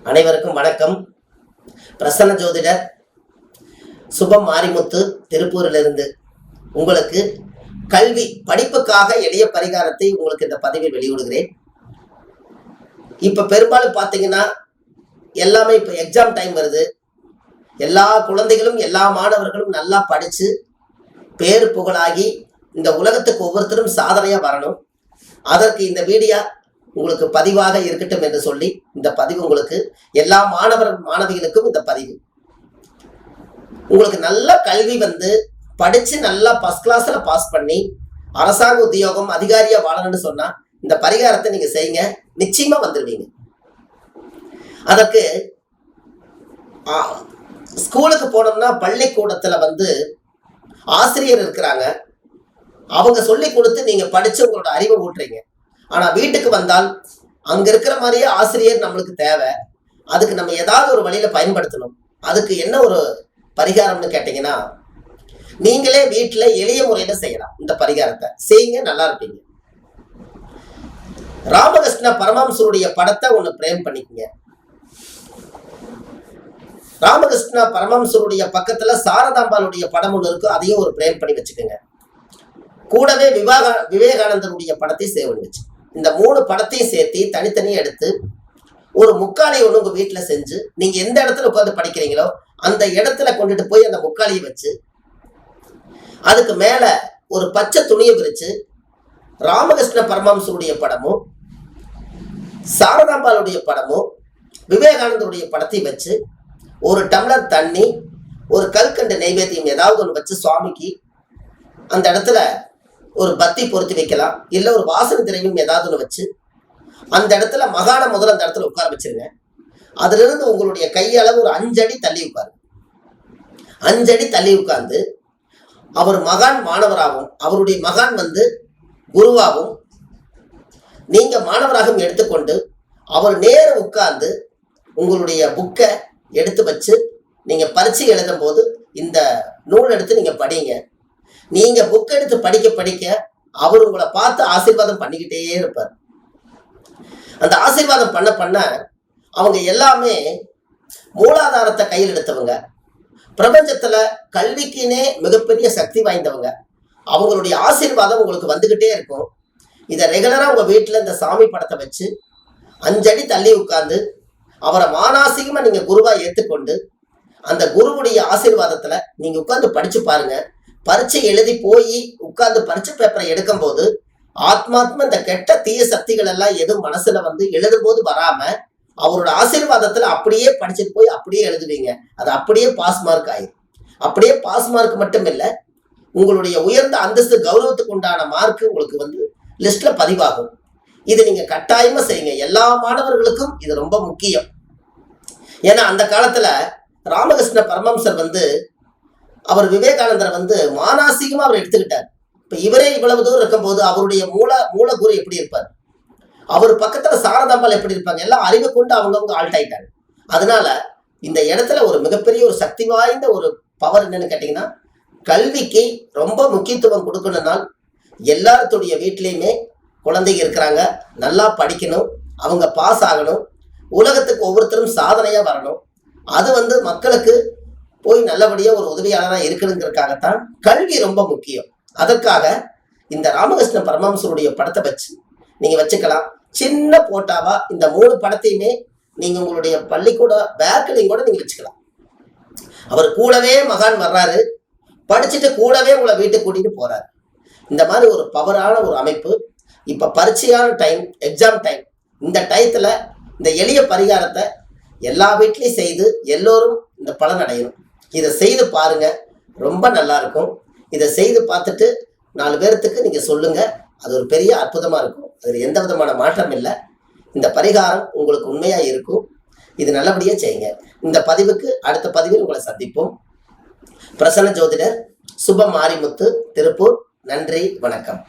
அனைவருக்கும் வணக்கம். பிரசன்ன ஜோதிடர் சுபம் மாரிமுத்து திருப்பூரிலிருந்து உங்களுக்கு கல்வி படிப்புக்காக எளிய பரிகாரத்தை உங்களுக்கு இந்த பதிவில் வெளியிடுகிறேன். இப்ப பெரும்பாலும் பார்த்தீங்கன்னா எல்லாமே இப்ப எக்ஸாம் டைம் வருது. எல்லா குழந்தைகளும் எல்லா மாணவர்களும் நல்லா படிச்சு பேரு புகழாகி இந்த உலகத்துக்கு ஒவ்வொருத்தரும் சாதனையா வரணும். அதற்கு இந்த வீடியோ உங்களுக்கு பதிவாக இருக்கட்டும் என்று சொல்லி இந்த பதிவு உங்களுக்கு எல்லா மாணவிகளுக்கும் இந்த பதிவு உங்களுக்கு நல்ல கல்வி படிச்சு நல்லா ஃபர்ஸ்ட் கிளாஸ்ல பாஸ் பண்ணி அரசாங்க உத்தியோகம் அதிகாரியா வாழணும்னு சொன்னா இந்த பரிகாரத்தை நீங்க செய்யுங்க, நிச்சயமா வந்துடுவீங்க. அதற்கு ஸ்கூலுக்கு போனோம்னா பள்ளிக்கூடத்துல ஆசிரியர் இருக்கிறாங்க. அவங்க சொல்லி கொடுத்து நீங்க படிச்சு உங்களோட அறிவை ஊட்டுறீங்க. ஆனா வீட்டுக்கு வந்தால் அங்க இருக்கிற மாதிரியே ஆசிரியர் நம்மளுக்கு தேவை. அதுக்கு நம்ம ஏதாவது ஒரு வழியில பயன்படுத்தணும். அதுக்கு என்ன ஒரு பரிகாரம்னு கேட்டீங்கன்னா, நீங்களே வீட்டுல எளிய முறையில செய்யலாம். இந்த பரிகாரத்தை செய்யுங்க, நல்லா இருப்பீங்க. ராமகிருஷ்ண பரமஹம்சருடைய படத்தை ஒண்ணு பிரேம் பண்ணிக்கங்க. ராமகிருஷ்ண பரமஹம்சருடைய பக்கத்துல சாரதாம்பாளுடைய படம் ஒண்ணு இருக்கு, அதையும் ஒரு பிரேம் பண்ணி வச்சுக்கோங்க. கூடவே விவேகானந்தருடைய படத்தை சேவ் பண்ணி வச்சு இந்த 3 படத்தையும் சேர்த்து தனித்தனியா எடுத்து ஒரு முக்காலி ஒண்ணு உங்க வீட்டுல செஞ்சு நீங்க எந்த இடத்துல உட்காந்து படிக்கிறீங்களோ அந்த இடத்துல கொண்டுட்டு போய் அந்த முக்காலியை வச்சு அதுக்கு மேல ஒரு பச்சை துணியை விரிச்சு ராமகிருஷ்ண பரமஹம்சருடைய படமும் சாரதாம்பாளுடைய படமும் விவேகானந்தருடைய படத்தையும் வச்சு ஒரு டம்ளர் தண்ணி ஒரு கல்கண்டு நைவேத்தியம் ஏதாவது ஒன்று வச்சு சுவாமிக்கு அந்த இடத்துல ஒரு பத்தி பொருத்தி வைக்கலாம். இல்லை ஒரு வாசனை திரையும் ஏதாவது ஒன்று வச்சு அந்த இடத்துல மகான முதல்ல அந்த இடத்துல உட்கார வச்சிருங்க. அதுல இருந்து உங்களுடைய கையளவு ஒரு 5 அடி தள்ளி உட்காரு. 5 அடி தள்ளி உட்கார்ந்து அவர் மகான் மாணவராகவும் அவருடைய மகான் குருவாகவும் நீங்க மாணவராகவும் எடுத்துக்கொண்டு அவர் நேர உட்கார்ந்து உங்களுடைய புக்கை எடுத்து வச்சு நீங்க பரீட்சை எழுதும் போது இந்த நூல் எடுத்து நீங்க படிங்க. நீங்க புக் எடுத்து படிக்க படிக்க அவர் உங்களை பார்த்து ஆசீர்வாதம் பண்ணிக்கிட்டே இருப்பார். அந்த ஆசீர்வாதம் பண்ண பண்ண அவங்க எல்லாமே மூலாதாரத்தை கையில் எடுத்தவங்க, பிரபஞ்சத்துல கல்விக்குனே மிகப்பெரிய சக்தி வாய்ந்தவங்க. அவங்களுடைய ஆசீர்வாதம் உங்களுக்கு வந்துகிட்டே இருக்கும். இதை ரெகுலரா உங்க வீட்டுல இந்த சாமி படத்தை வச்சு 5 அடி தள்ளி உட்கார்ந்து அவரை மானாசிகமா நீங்க குருவா ஏற்றுக்கொண்டு அந்த குருவுடைய ஆசீர்வாதத்துல நீங்க உட்கார்ந்து படிச்சு பாருங்க. பரீட்சை எழுதி போய் உட்கார்ந்து பரீட்சை பேப்பரை எடுக்கும் போது ஆத்மாத்மா இந்த கெட்ட தீய சக்திகள் எல்லாம் எதுவும் மனசுல எழுதும் போது வராம அவரோட ஆசீர்வாதத்துல அப்படியே படிச்சுட்டு போய் அப்படியே எழுதுவீங்க. அது அப்படியே பாஸ் மார்க் ஆயிடும். அப்படியே பாஸ் மார்க் மட்டும் இல்லை, உங்களுடைய உயர்ந்த அந்தஸ்து கௌரவத்துக்கு உண்டான மார்க் உங்களுக்கு லிஸ்ட்ல பதிவாகும். இது நீங்க கட்டாயமா செய்யுங்க. எல்லா மாணவர்களுக்கும் இது ரொம்ப முக்கியம். ஏன்னா அந்த காலத்துல ராமகிருஷ்ண பரமஹம்சர் அவர் விவேகானந்தரை மானாசிகமா அவர் எடுத்துக்கிட்டார். இப்ப இவரே இவ்வளவு தூரம் இருக்கும் போது அவருடைய மூல குரு எப்படி இருப்பார், அவர் பக்கத்துல சாரதாம்பாள் எப்படி இருப்பாங்க, எல்லாம் அறிவை கொண்டு அவங்கவுங்க ஆல்ட் ஆயிட்டாங்க. அதனால இந்த இடத்துல ஒரு மிகப்பெரிய ஒரு சக்தி வாய்ந்த ஒரு பவர் என்னன்னு கேட்டீங்கன்னா, கல்விக்கு ரொம்ப முக்கியத்துவம் கொடுக்கணும்னால் எல்லாத்துடைய வீட்லயுமே குழந்தைங்க இருக்கிறாங்க, நல்லா படிக்கணும், அவங்க பாஸ் ஆகணும், உலகத்துக்கு ஒவ்வொருத்தரும் சாதனையா வரணும். அது மக்களுக்கு போய் நல்லபடியா ஒரு உதவியாளராக இருக்கணுங்கிறதுக்காகத்தான் கல்வி ரொம்ப முக்கியம். அதற்காக இந்த ராமகிருஷ்ண பரமஹம்சருடைய படத்தை வச்சு நீங்க வச்சுக்கலாம். சின்ன போட்டாவா இந்த 3 படத்தையுமே நீங்க உங்களுடைய பள்ளிக்கூட பேக்லையும் கூட நீங்க வச்சுக்கலாம். அவர் கூடவே மகான் வர்றாரு, படிச்சுட்டு கூடவே உங்களை வீட்டுக்கு கூட்டிட்டு போறாரு. இந்த மாதிரி ஒரு பவரான ஒரு அமைப்பு. இப்ப பரீட்சையான டைம், எக்ஸாம் டைம், இந்த டயத்துல இந்த எளிய பரிகாரத்தை எல்லா வீட்லையும் செய்து எல்லோரும் இந்த பலன் அடையணும். இதை செய்து பாருங்க, ரொம்ப நல்லா இருக்கும். இதை செய்து பார்த்துட்டு 4 பேர்த்துக்கு நீங்க சொல்லுங்க. அது ஒரு பெரிய அற்புதமா இருக்கும். அதுல எந்த விதமான மாற்றம் இல்லை. இந்த பரிகாரம் உங்களுக்கு உண்மையா இருக்கும். இது நல்லபடியா செய்யுங்க. இந்த பதிவுக்கு அடுத்த பதிவில் உங்களை சந்திப்போம். பிரசன்ன ஜோதிடர் சுபம் மாரிமுத்து திருப்பூர். நன்றி, வணக்கம்.